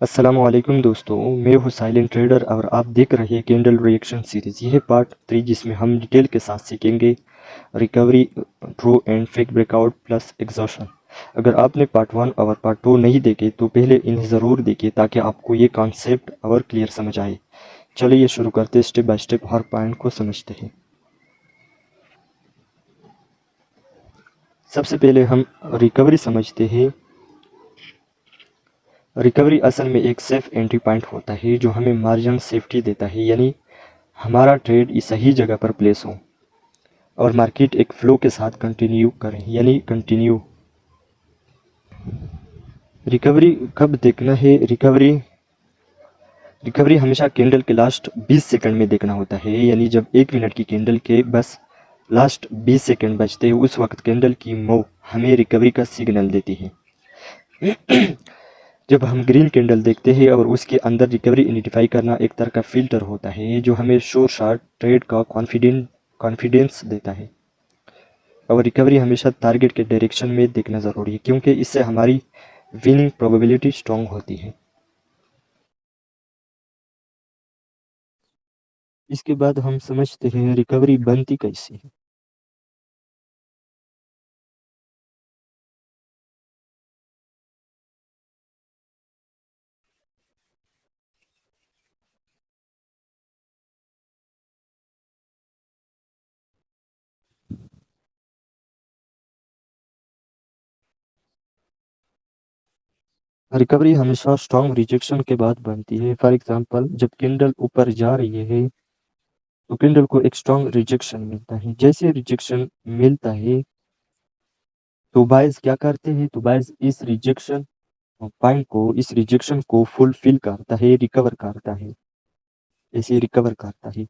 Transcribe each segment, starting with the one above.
अस्सलामुअलैकुम दोस्तों, मैं हूँ साइलेंट ट्रेडर और आप देख रहे हैं कैंडल रिएक्शन सीरीज़। यह है पार्ट 3 जिसमें हम डिटेल के साथ सीखेंगे recovery, true and fake breakout plus exhaustion. अगर आपने पार्ट 1 और पार्ट 2 नहीं देखे तो पहले इन्हें ज़रूर देखिए ताकि आपको ये कॉन्सेप्ट और क्लियर समझ आए। चलिए शुरू करते, step by step her point को समझते हैं। सबसे पहले हम रिकवरी समझते हैं। रिकवरी असल में एक सेफ एंट्री पॉइंट होता है जो हमें मार्जिन सेफ्टी देता है, यानी हमारा ट्रेड इस सही जगह पर प्लेस हो और मार्केट एक फ्लो के साथ कंटिन्यू करें, यानी कंटिन्यू। रिकवरी कब देखना है? रिकवरी हमेशा कैंडल के लास्ट 20 सेकंड में देखना होता है, यानी जब 1 मिनट की कैंडल के बस लास्ट 20 सेकंड बचते हैं उस वक्त कैंडल की मो हमें रिकवरी का सिग्नल देती है। जब हम ग्रीन कैंडल देखते हैं और उसके अंदर रिकवरी आइडेंटिफाई करना एक तरह का फिल्टर होता है जो हमें शॉर्ट शॉर्ट ट्रेड का कॉन्फिडेंस देता है। और रिकवरी हमेशा टारगेट के डायरेक्शन में देखना ज़रूरी है क्योंकि इससे हमारी विनिंग प्रोबेबिलिटी स्ट्रांग होती है। इसके बाद हम समझते हैं रिकवरी बनती कैसे है। रिकवरी हमेशा स्ट्रांग रिजेक्शन के बाद बनती है। फॉर एग्जांपल, जब कैंडल ऊपर जा रही है तो कैंडल को एक स्ट्रांग रिजेक्शन मिलता है। जैसे रिजेक्शन मिलता है तो बायर्स क्या करते हैं, तो बायर्स इस रिजेक्शन पॉइंट को, इस रिजेक्शन को फुलफिल करता है, रिकवर करता है, ऐसे रिकवर करता है।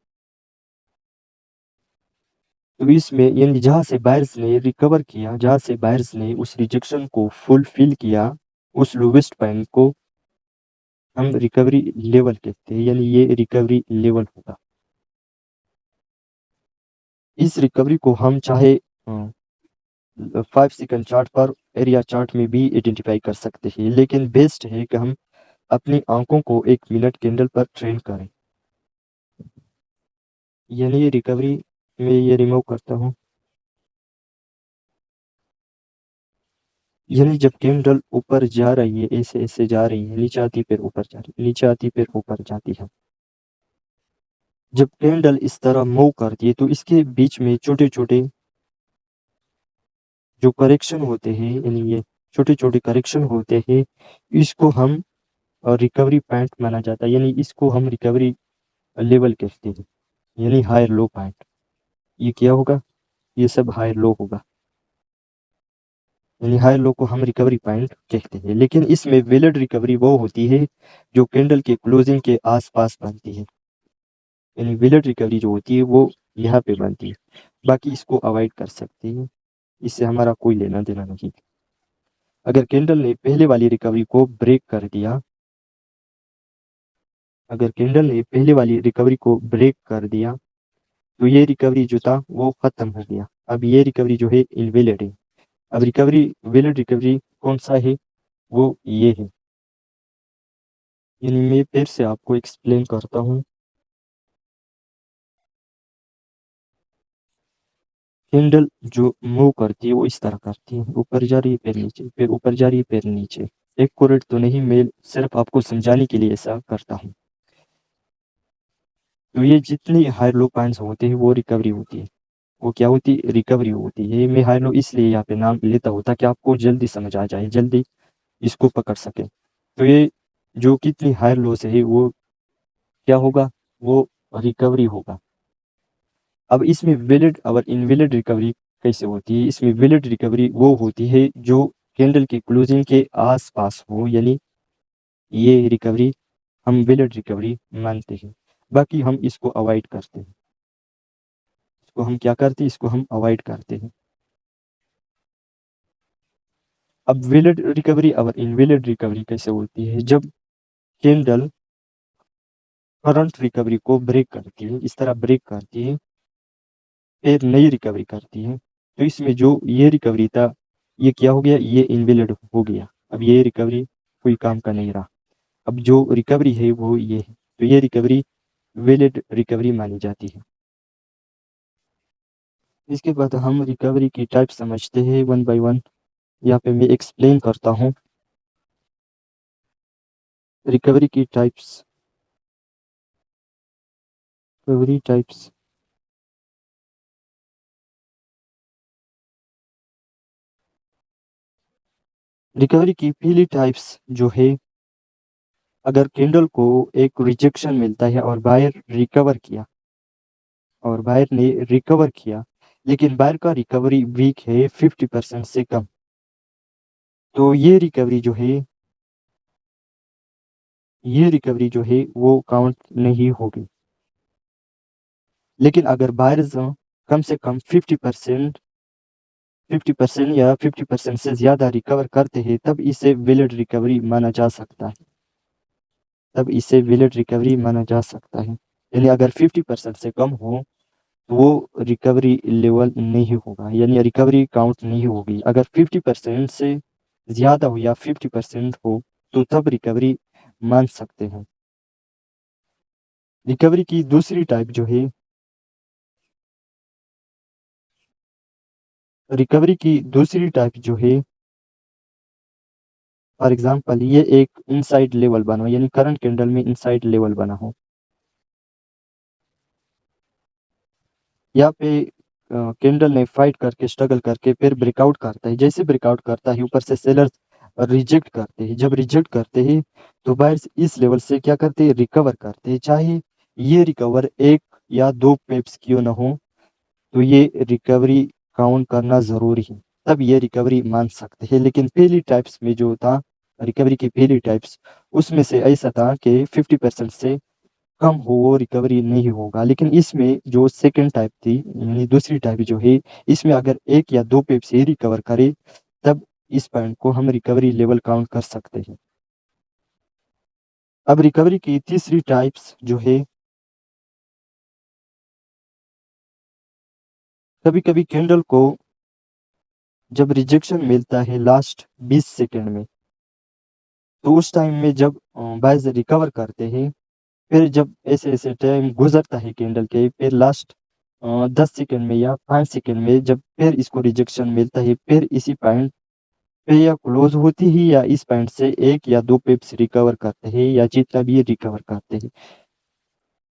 तो इसमें यानी जहाँ से बायर्स ने रिकवर किया, जहाँ से बायर्स ने उस रिजेक्शन को फुलफिल किया, उस लोवेस्ट पॉइंट को हम रिकवरी लेवल कहते हैं, यानी ये रिकवरी लेवल होगा। इस रिकवरी को हम चाहे 5 सेकंड चार्ट पर, एरिया चार्ट में भी आइडेंटिफाई कर सकते हैं, लेकिन बेस्ट है कि हम अपनी आंखों को 1 मिनट कैंडल पर ट्रेन करें। यानी रिकवरी में ये रिमूव करता हूँ। यानी जब कैंडल ऊपर जा रही है, ऐसे ऐसे जा रही है, नीचे आती फिर ऊपर जा रही है, नीचे आती फिर ऊपर जाती है। जब कैंडल इस तरह मूव करती है तो इसके बीच में छोटे छोटे जो करेक्शन होते हैं, यानी ये छोटे छोटे करेक्शन होते हैं, इसको हम रिकवरी पॉइंट माना जाता है, यानी इसको हम रिकवरी लेवल कहते हैं, यानी हायर लो पॉइंट। ये क्या होगा? ये सब हायर लो होगा, यानी हायर लो को हम रिकवरी पॉइंट कहते हैं। लेकिन इसमें वैलिड रिकवरी वो होती है जो कैंडल के क्लोजिंग के आसपास बनती है, यानी वैलिड रिकवरी जो होती है वो यहाँ पे बनती है। बाकी इसको अवॉइड कर सकते हैं, इससे हमारा कोई लेना देना नहीं। अगर कैंडल ने पहले वाली रिकवरी को ब्रेक कर दिया, अगर कैंडल ने पहले वाली रिकवरी को ब्रेक कर दिया तो ये रिकवरी जो था वो खत्म हो गया। अब ये रिकवरी जो है इनवैलिड है। अब रिकवरी, वैलिड रिकवरी कौन सा है? वो ये है। यानी मैं फिर से आपको एक्सप्लेन करता हूँ। कैंडल जो मूव करती है वो इस तरह करती है, ऊपर जा रही है फिर नीचे, फिर ऊपर जा रही है फिर नीचे। एक्यूरेट तो नहीं, मैं सिर्फ आपको समझाने के लिए ऐसा करता हूँ। तो ये जितनी हाई लो पॉइंट्स होते हैं वो रिकवरी होती है। वो क्या होती है? रिकवरी होती है। मैं हाई लो इसलिए यहाँ पे नाम लेता हूँ ताकि आपको जल्दी समझ आ जाए, जल्दी इसको पकड़ सके। तो ये जो कितनी हाई लो से है वो क्या होगा? वो रिकवरी होगा। अब इसमें वैलिड और इनवैलिड रिकवरी कैसे होती है? इसमें वैलिड रिकवरी वो होती है जो कैंडल के क्लोजिंग के आसपास हो, यानी ये रिकवरी हम वैलिड रिकवरी मानते हैं। बाकी हम इसको अवॉइड करते हैं। इसको हम क्या करते हैं? इसको हम अवॉइड करते हैं। अब वैलिड रिकवरी और इनवैलिड रिकवरी कैसे होती है? जब कैंडल करंट रिकवरी को ब्रेक करती है, इस तरह ब्रेक करती है, फिर नई रिकवरी करती है, तो इसमें जो ये रिकवरी था ये क्या हो गया? ये इनवैलिड हो गया। अब ये रिकवरी कोई काम का नहीं रहा। अब जो रिकवरी है वो ये है, तो ये रिकवरी वैलिड रिकवरी मानी जाती है। इसके बाद हम रिकवरी की टाइप समझते हैं वन बाय वन। यहाँ पे मैं एक्सप्लेन करता हूँ रिकवरी की टाइप्स। रिकवरी टाइप्स रिकवरी की पहली टाइप्स जो है, अगर कैंडल को एक रिजेक्शन मिलता है और बायर रिकवर किया और बायर ने रिकवर किया, लेकिन बायर का रिकवरी वीक है 50% से कम, तो ये रिकवरी जो है वो काउंट नहीं होगी। लेकिन अगर बायर्स कम से कम 50% या 50% से ज़्यादा रिकवर करते हैं, तब इसे वैलिड रिकवरी माना जा सकता है। यानी अगर 50% से कम हो तो वो रिकवरी लेवल नहीं होगा, यानी रिकवरी काउंट नहीं होगी। अगर 50% से ज़्यादा हो या 50% हो तो तब रिकवरी मान सकते हैं। रिकवरी की दूसरी टाइप जो है, रिकवरी की दूसरी टाइप जो है, फॉर एग्जांपल ये एक इनसाइड लेवल बना हो, यानी करंट कैंडल में इनसाइड लेवल बना हो। यहाँ पे कैंडल ने फाइट करके स्ट्रगल करके फिर ब्रेकआउट करता है। जैसे ब्रेकआउट करता है ऊपर से सेलर्स रिजेक्ट करते हैं। जब रिजेक्ट करते हैं तो बायर्स इस लेवल से क्या करते हैं, रिकवर करते हैं। चाहे ये रिकवर एक या दो पेप्स क्यों ना हो, तो ये रिकवरी काउंट करना ज़रूरी है, तब ये रिकवरी मान सकते हैं। लेकिन पहली टाइप्स में जो था, रिकवरी की पहली टाइप्स, उसमें से ऐसा था कि 50% से कम हो वो रिकवरी नहीं होगा। लेकिन इसमें जो सेकंड टाइप थी, यानी दूसरी टाइप जो है, इसमें अगर एक या दो पेप से रिकवर करे, तब इस पॉइंट को हम रिकवरी लेवल काउंट कर सकते हैं। अब रिकवरी की तीसरी टाइप्स जो है, कभी कभी कैंडल को जब रिजेक्शन मिलता है लास्ट 20 सेकंड में, तो उस टाइम में जब बायर्स रिकवर करते हैं, फिर जब ऐसे ऐसे टाइम गुजरता है कैंडल के, फिर लास्ट 10 सेकंड में या 5 सेकंड में जब फिर इसको रिजेक्शन मिलता है, फिर इसी पॉइंट पे या क्लोज होती ही या इस पॉइंट से एक या दो पिप्स रिकवर करते हैं या जितना भी ये रिकवर करते हैं,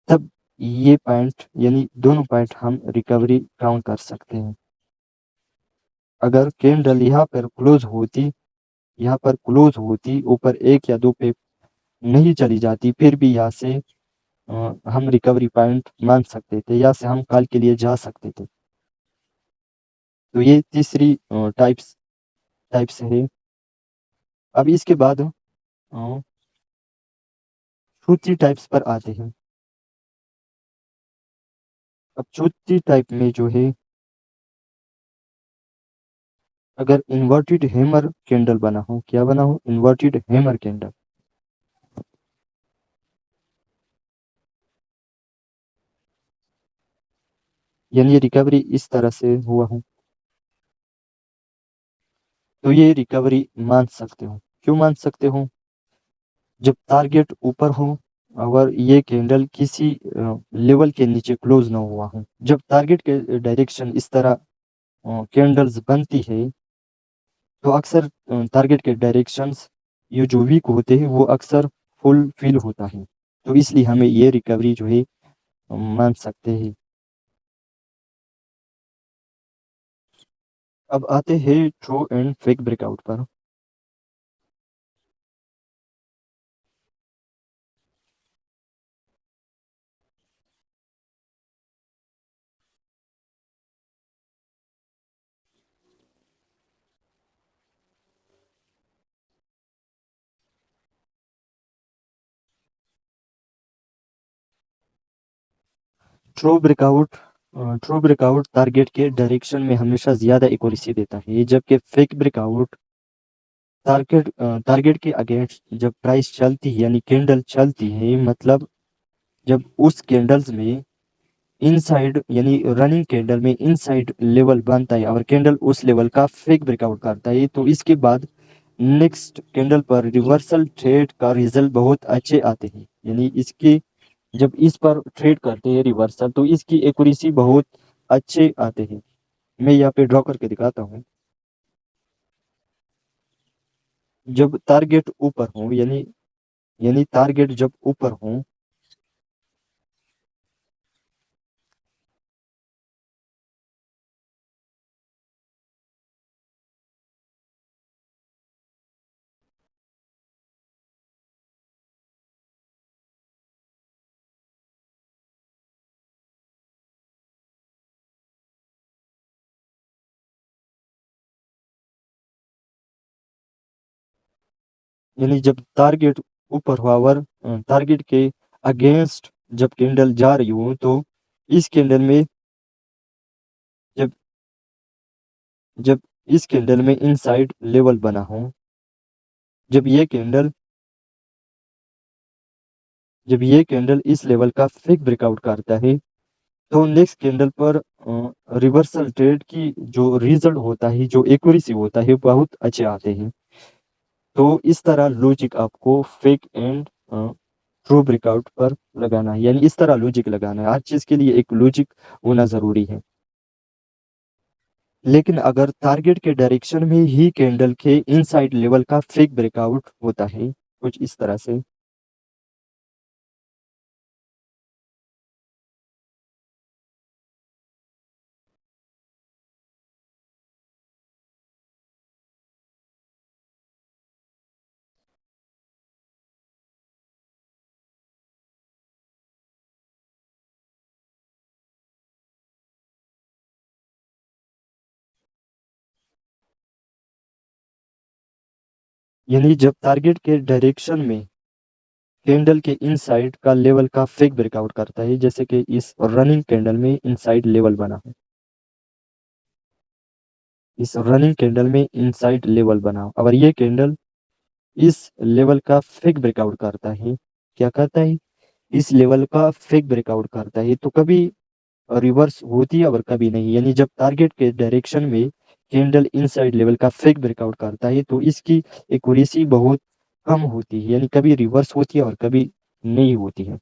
तब ये पॉइंट यानी दोनों पॉइंट हम रिकवरी काउंट कर सकते हैं। अगर कैंडल यहाँ पर क्लोज होती ऊपर एक या दो पिप नहीं चली जाती, फिर भी यहाँ से हम रिकवरी पॉइंट मान सकते थे, यहाँ से हम कल के लिए जा सकते थे। तो ये तीसरी टाइप्स टाइप्स है। अब इसके बाद चौथी टाइप्स पर आते हैं। अब चौथी टाइप में जो है, अगर इन्वर्टेड हैमर कैंडल बना हो, क्या बना हो, इन्वर्टेड हैमर कैंडल, यानी रिकवरी इस तरह से हुआ हो, तो ये रिकवरी मान सकते हो। क्यों मान सकते हो, जब टारगेट ऊपर हो और ये कैंडल किसी लेवल के नीचे क्लोज ना हुआ हो। जब टारगेट के डायरेक्शन इस तरह कैंडल्स बनती है, तो अक्सर टारगेट के डायरेक्शंस ये जो वीक होते हैं वो अक्सर फुल फिल होता है, तो इसलिए हमें ये रिकवरी जो है मान सकते हैं। अब आते हैं ट्रू एंड फेक ब्रेकआउट पर। ट्रू ब्रेकआउट टारगेट के डायरेक्शन में हमेशा ज़्यादा एक्यूरेसी देता है, जबकि फेक ब्रेकआउट टारगेट के अगेंस्ट जब प्राइस चलती है यानी कैंडल चलती है, मतलब जब उस कैंडल्स में इनसाइड यानी रनिंग कैंडल में इनसाइड लेवल बनता है और कैंडल उस लेवल का फेक ब्रेकआउट करता है, तो इसके बाद नेक्स्ट कैंडल पर रिवर्सल ट्रेड का रिजल्ट बहुत अच्छे आते हैं, यानी इसके जब इस पर ट्रेड करते हैं रिवर्सल तो इसकी एक्यूरेसी बहुत अच्छे आते हैं। मैं यहाँ पे ड्रॉ करके दिखाता हूँ। जब टारगेट ऊपर हो, यानी टारगेट जब ऊपर हो, यानी जब टारगेट ऊपर हो और टारगेट के अगेंस्ट जब कैंडल जा रही हो, तो इस कैंडल में जब जब इस कैंडल में इनसाइड लेवल बना हो, जब ये कैंडल जब ये कैंडल इस लेवल का फेक ब्रेकआउट करता है, तो नेक्स्ट कैंडल पर रिवर्सल ट्रेड की जो रिजल्ट होता है, जो एक्यूरेसी होता है, बहुत अच्छे आते हैं। तो इस तरह लॉजिक आपको फेक एंड ट्रू ब्रेकआउट पर लगाना है, यानी इस तरह लॉजिक लगाना है। हर चीज के लिए एक लॉजिक होना जरूरी है। लेकिन अगर टारगेट के डायरेक्शन में ही कैंडल के इनसाइड लेवल का फेक ब्रेकआउट होता है, कुछ इस तरह से, यानी जब टारगेट के डायरेक्शन में कैंडल के इनसाइड का लेवल का फेक ब्रेकआउट करता है, जैसे कि इस रनिंग कैंडल में इनसाइड लेवल बना है, इस रनिंग कैंडल में इनसाइड लेवल बना हो, अगर ये कैंडल इस लेवल का फेक ब्रेकआउट करता है, क्या करता है, इस लेवल का फेक ब्रेकआउट करता है, तो कभी रिवर्स होती है और कभी नहीं। यानी जब टारगेट के डायरेक्शन में कैंडल इनसाइड लेवल का फेक ब्रेकआउट करता है, तो इसकी एक्यूरेसी बहुत कम होती है, यानी कभी रिवर्स होती है और कभी नहीं होती है।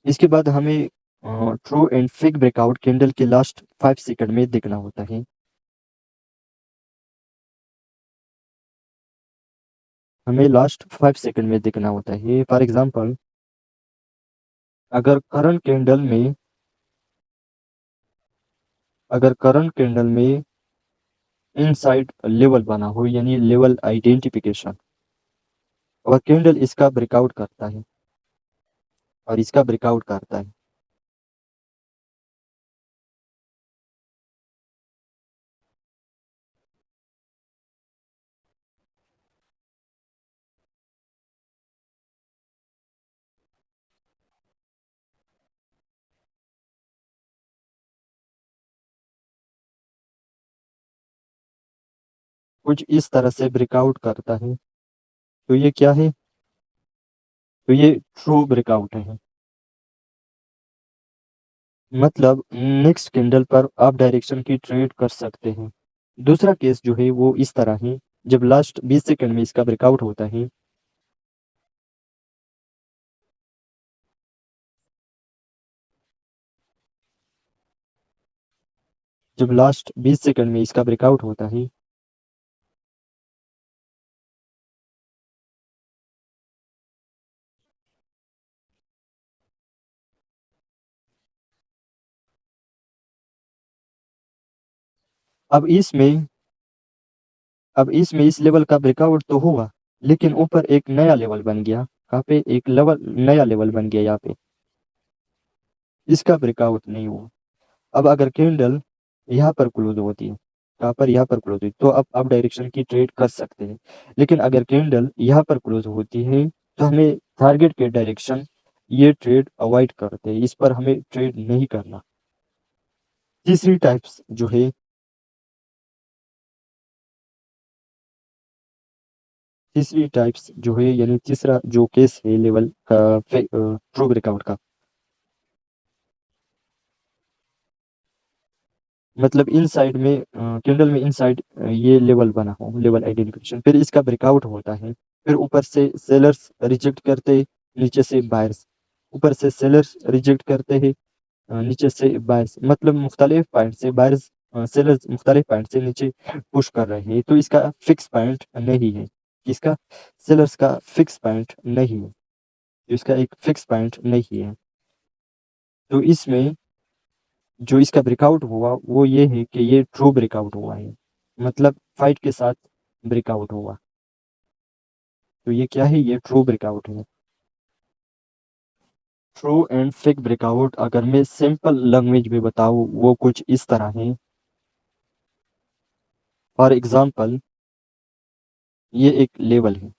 इसके बाद हमें true and fake breakout candle के लास्ट 5 सेकंड में देखना होता है। हमें लास्ट 5 सेकंड में देखना होता है। फॉर एग्जांपल, अगर करंट कैंडल में अगर करंट कैंडल में इनसाइड लेवल बना हो, यानी लेवल आइडेंटिफिकेशन, और कैंडल इसका ब्रेकआउट करता है और इसका ब्रेकआउट करता है, कुछ इस तरह से ब्रेकआउट करता है, तो ये क्या है, तो ये ट्रू ब्रेकआउट है। मतलब नेक्स्ट कैंडल पर आप डायरेक्शन की ट्रेड कर सकते हैं। दूसरा केस जो है वो इस तरह है, जब लास्ट 20 सेकंड में इसका ब्रेकआउट होता है, जब लास्ट 20 सेकंड में इसका ब्रेकआउट होता है, अब इसमें अब इसमें इस लेवल का ब्रेकआउट तो हुआ, लेकिन ऊपर एक नया लेवल बन गया। कहाँ पे एक लेवल नया लेवल बन गया, यहाँ पे इसका ब्रेकआउट नहीं हुआ। अब अगर कैंडल यहाँ पर क्लोज होती है, यहाँ पर क्लोज हुई, तो अब आप डायरेक्शन की ट्रेड कर सकते हैं। लेकिन अगर कैंडल यहाँ पर क्लोज होती है, तो हमें टारगेट के डायरेक्शन ये ट्रेड अवॉइड करते हैं, इस पर हमें ट्रेड नहीं करना। तीसरी टाइप्स जो है तीसरी टाइप्स जो है यानी तीसरा जो केस है लेवल का ट्रू ब्रेकआउट का, मतलब इनसाइड में कैंडल में इनसाइड ये लेवल बना हो, लेवल आइडेंटिफिकेशन, फिर इसका ब्रेकआउट होता है, फिर ऊपर से सेलर्स रिजेक्ट करते, नीचे से बायर्स, ऊपर से सेलर्स रिजेक्ट करते हैं, नीचे से बायर्स, मतलब मुख्तलिफ पॉइंट से बायर्स, सेलर्स मुख्तलिफ पॉइंट से नीचे पुश कर रहे हैं, तो इसका फिक्स पॉइंट नहीं है, इसका सेलर्स का फिक्स पॉइंट नहीं है, इसका एक फिक्स पॉइंट नहीं है। तो इसमें जो इसका ब्रेकआउट हुआ वो ये है कि ये ट्रू ब्रेकआउट हुआ है, मतलब फाइट के साथ ब्रेकआउट हुआ, तो ये क्या है, ये ट्रू ब्रेकआउट है। ट्रू एंड फेक ब्रेकआउट अगर मैं सिंपल लैंग्वेज में बताऊँ वो कुछ इस तरह है। फॉर एग्जांपल ये एक लेवल है,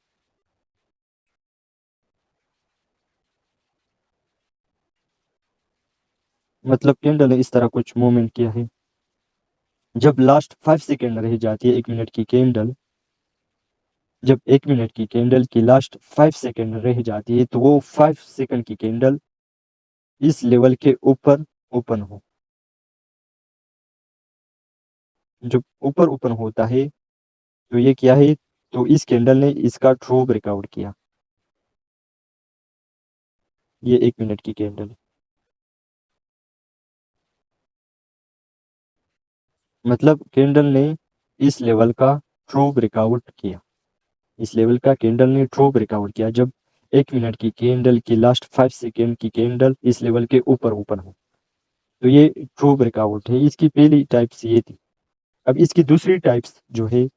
मतलब कैंडल ने इस तरह कुछ मूवमेंट किया है, जब लास्ट 5 सेकेंड रह जाती है 1 मिनट की कैंडल, जब 1 मिनट की कैंडल की लास्ट 5 सेकेंड रह जाती है तो वो 5 सेकेंड की कैंडल इस लेवल के ऊपर ओपन हो, जब ऊपर ओपन होता है तो ये क्या है, तो इस कैंडल ने इसका ट्रू ब्रेकआउट किया, ये 1 मिनट की कैंडल, मतलब कैंडल ने इस लेवल का ट्रू ब्रेकआउट किया, इस लेवल का कैंडल ने ट्रू ब्रेकआउट किया जब 1 मिनट की कैंडल की लास्ट 5 सेकेंड की कैंडल इस लेवल के ऊपर ओपन हो, तो ये ट्रू ब्रेकआउट है। इसकी पहली टाइप्स ये थी। अब इसकी दूसरी टाइप्स जो है,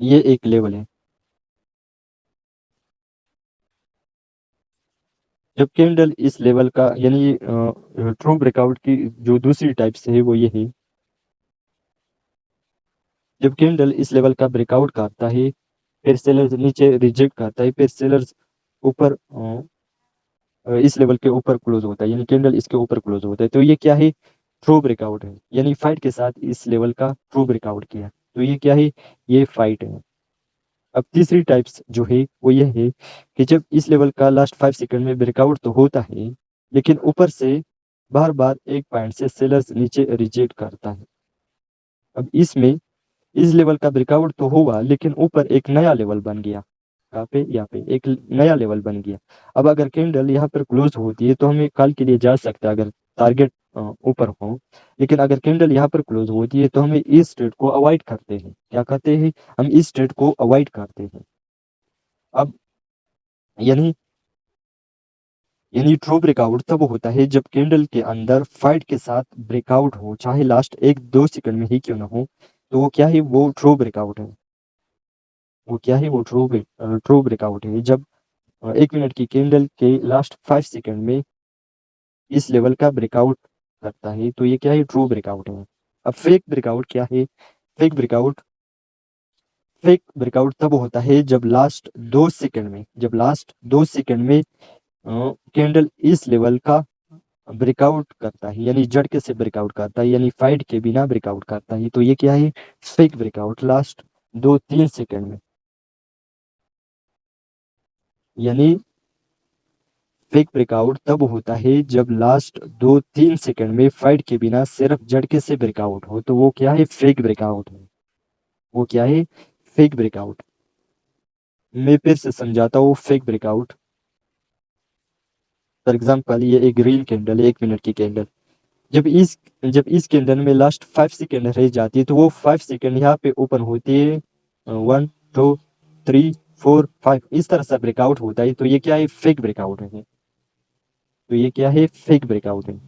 ये एक लेवल है, जब कैंडल इस लेवल का यानी ट्रू ब्रेकआउट की जो दूसरी टाइप्स है वो ये है, जब कैंडल इस लेवल का ब्रेकआउट करता है, फिर सेलर्स नीचे रिजेक्ट करता है, फिर सेलर्स ऊपर इस लेवल के ऊपर क्लोज होता है, यानी कैंडल इसके ऊपर क्लोज होता है, तो ये क्या है, ट्रू ब्रेकआउट है, यानी फाइट के साथ इस लेवल का ट्रू ब्रेकआउट किया, तो ये क्या है, ये फाइट है। अब तीसरी टाइप्स जो है वो ये है कि जब इस लेवल का लास्ट 5 सेकंड में ब्रेकआउट तो होता है, लेकिन ऊपर से बार बार एक पॉइंट से सेलर्स नीचे रिजेक्ट करता है। अब इसमें इस लेवल का ब्रेकआउट तो हुआ, लेकिन ऊपर एक नया लेवल बन गया, यहाँ पे एक नया लेवल बन गया। अब अगर कैंडल यहाँ पर क्लोज होती है तो हमें कल के लिए जा सकता है, अगर टारगेट ऊपर हो, लेकिन अगर कैंडल यहाँ पर क्लोज होती है तो हमें इस ट्रेड को अवॉइड करते हैं, क्या करते हैं, हम इस ट्रेड को अवॉइड करते हैं। अब यानी यानी ट्रू ब्रेकआउट तब होता है जब कैंडल के अंदर फाइट के साथ ब्रेकआउट हो, चाहे लास्ट 1-2 सेकंड में ही क्यों ना हो, तो वो क्या है, वो ट्रू ब्रेकआउट है, वो क्या है, वो ट्रू ब्रेकआउट है जब 1 मिनट की कैंडल के लास्ट 5 सेकंड में इस लेवल का ब्रेकआउट करता है, तो ये क्या है, ट्रू ब्रेकआउट है। अब फेक ब्रेकआउट क्या है, फेक ब्रेकआउट फेक ब्रेकआउट तब होता है जब लास्ट 2 सेकंड में, जब लास्ट 2 सेकंड में कैंडल इस लेवल का ब्रेकआउट करता है, यानी झटके से ब्रेकआउट करता है, यानी फाइट के बिना ब्रेकआउट करता है, तो ये क्या है, फेक ब्रेकआउट लास्ट 2-3 सेकंड में, यानी फेक ब्रेकआउट तब होता है जब लास्ट 2-3 सेकंड में फाइट के बिना सिर्फ झटके से ब्रेकआउट हो, तो वो क्या है, फेक ब्रेकआउट है, वो क्या है, फेक ब्रेकआउट। मैं फिर से समझाता हूँ फेक ब्रेकआउट। फॉर एग्जाम्पल ये एक ग्रीन कैंडल है, 1 मिनट की कैंडल, जब इस जब इस कैंडल में लास्ट 5 सेकेंड रह जाती है तो वो 5 सेकेंड यहाँ पे ओपन होती है, 1 2 3 4 5 इस तरह से ब्रेकआउट होता है, तो ये क्या है, फेक ब्रेकआउट है, तो ये क्या है, फेक ब्रेकआउट है।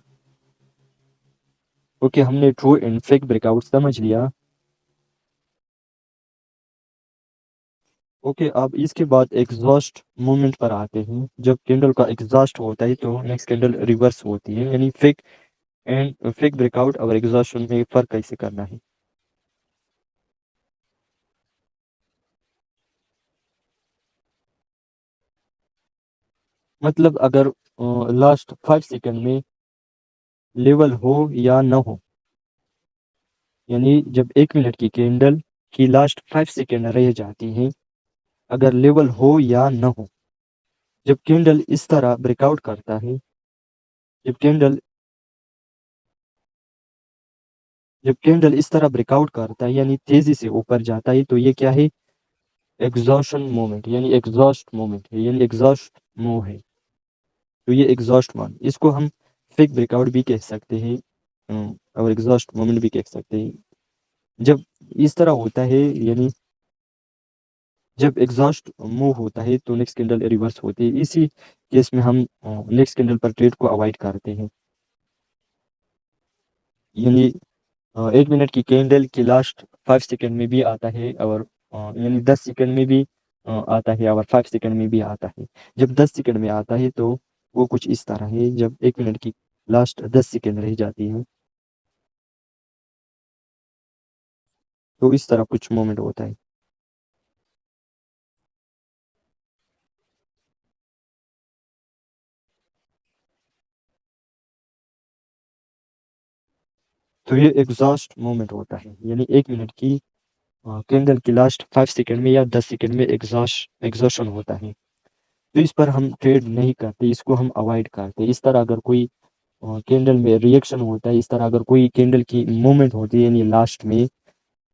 ओके, हमने ट्रू एंड फेक ब्रेकआउट समझ लिया। ओके, अब इसके बाद एग्जॉस्ट मूवमेंट पर आते हैं। जब कैंडल का एग्जॉस्ट होता है तो नेक्स्ट कैंडल रिवर्स होती है, यानी फेक ब्रेकआउट और एग्जॉस्शन में फर्क कैसे करना है। मतलब अगर लास्ट 5 सेकंड में लेवल हो या ना हो, यानी जब 1 मिनट की कैंडल की लास्ट 5 सेकेंड रह जाती है, अगर लेवल हो या ना हो, जब कैंडल इस तरह ब्रेकआउट करता है, जब कैंडल जब कैंडल इस तरह ब्रेकआउट करता है यानी तेजी से ऊपर जाता है, तो ये क्या है? एग्जॉशन मोमेंट यानी एग्जॉस्ट मोमेंट है, यानी एग्जॉस्ट मूव है। तो ये एग्जॉस्ट मान, इसको हम फेक ब्रेकआउट भी कह सकते हैं, और एग्जॉस्ट मोमेंट भी कह सकते हैं। जब इस तरह होता है यानी जब एग्जॉस्ट मूव होता है तो नेक्स्ट कैंडल रिवर्स होती है। इसी केस में हम नेक्स्ट कैंडल पर ट्रेड को अवॉइड करते हैं। यानी 1 मिनट की कैंडल की लास्ट 5 सेकेंड में भी आता है, और यानी 10 सेकेंड में भी आता है, और 5 सेकेंड में भी आता है। जब 10 सेकेंड में आता है तो वो कुछ इस तरह है। जब 1 मिनट की लास्ट 10 सेकेंड रह जाती है तो इस तरह कुछ मोमेंट होता है। तो ये एग्जॉस्ट मोमेंट होता है, यानी 1 मिनट की कैंडल की लास्ट 5 सेकेंड में या 10 सेकेंड में एग्जॉशन होता है। तो इस पर हम ट्रेड नहीं करते, इसको हम अवॉइड करते। इस तरह अगर कोई कैंडल में रिएक्शन होता है, इस तरह अगर कोई कैंडल की मूवमेंट होती है यानी लास्ट में,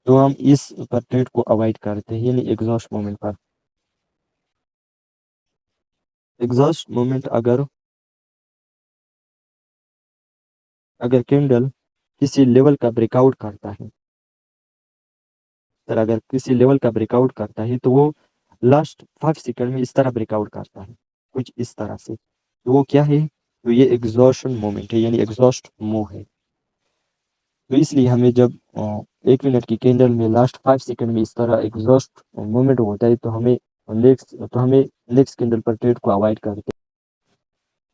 तो हम इस पर ट्रेड को अवॉइड करते हैं, यानी एग्जॉस्ट मोमेंट पर। एग्जॉस्ट मोमेंट अगर अगर कैंडल किसी लेवल का ब्रेकआउट करता है, अगर किसी लेवल का ब्रेकआउट करता है तो वो लास्ट 5 सेकंड में इस तरह ब्रेकआउट करता है, कुछ इस तरह से। तो वो क्या है? तो ये एग्जॉशन मोमेंट है, यानी एग्जॉस्ट मूव है। तो इसलिए हमें जब 1 मिनट की कैंडल में लास्ट 5 सेकंड में इस तरह एग्जॉस्ट मूवमेंट होता है तो हमें नेक्स्ट कैंडल पर ट्रेड को अवॉइड करते हैं।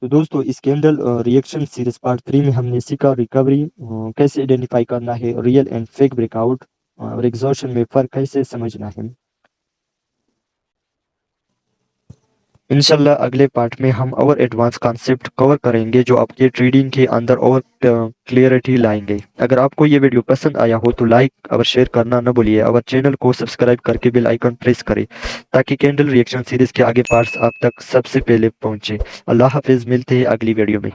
तो दोस्तों, इस कैंडल रिएक्शन सीरीज पार्ट 3 में हमने सीखा रिकवरी कैसे आइडेंटिफाई करना है, रियल एंड फेक ब्रेकआउट और एग्जॉशन में फर्क कैसे समझना है। इंशाल्लाह अगले पार्ट में हम और एडवांस कॉन्सेप्ट कवर करेंगे जो आपके ट्रेडिंग के अंदर और क्लियरिटी लाएंगे। अगर आपको ये वीडियो पसंद आया हो तो लाइक और शेयर करना न भूलिए, और चैनल को सब्सक्राइब करके बेल आइकन प्रेस करें ताकि कैंडल रिएक्शन सीरीज के आगे पार्ट्स आप तक सबसे पहले पहुंचे। अल्लाह हाफिज, मिलते हैं अगली वीडियो में।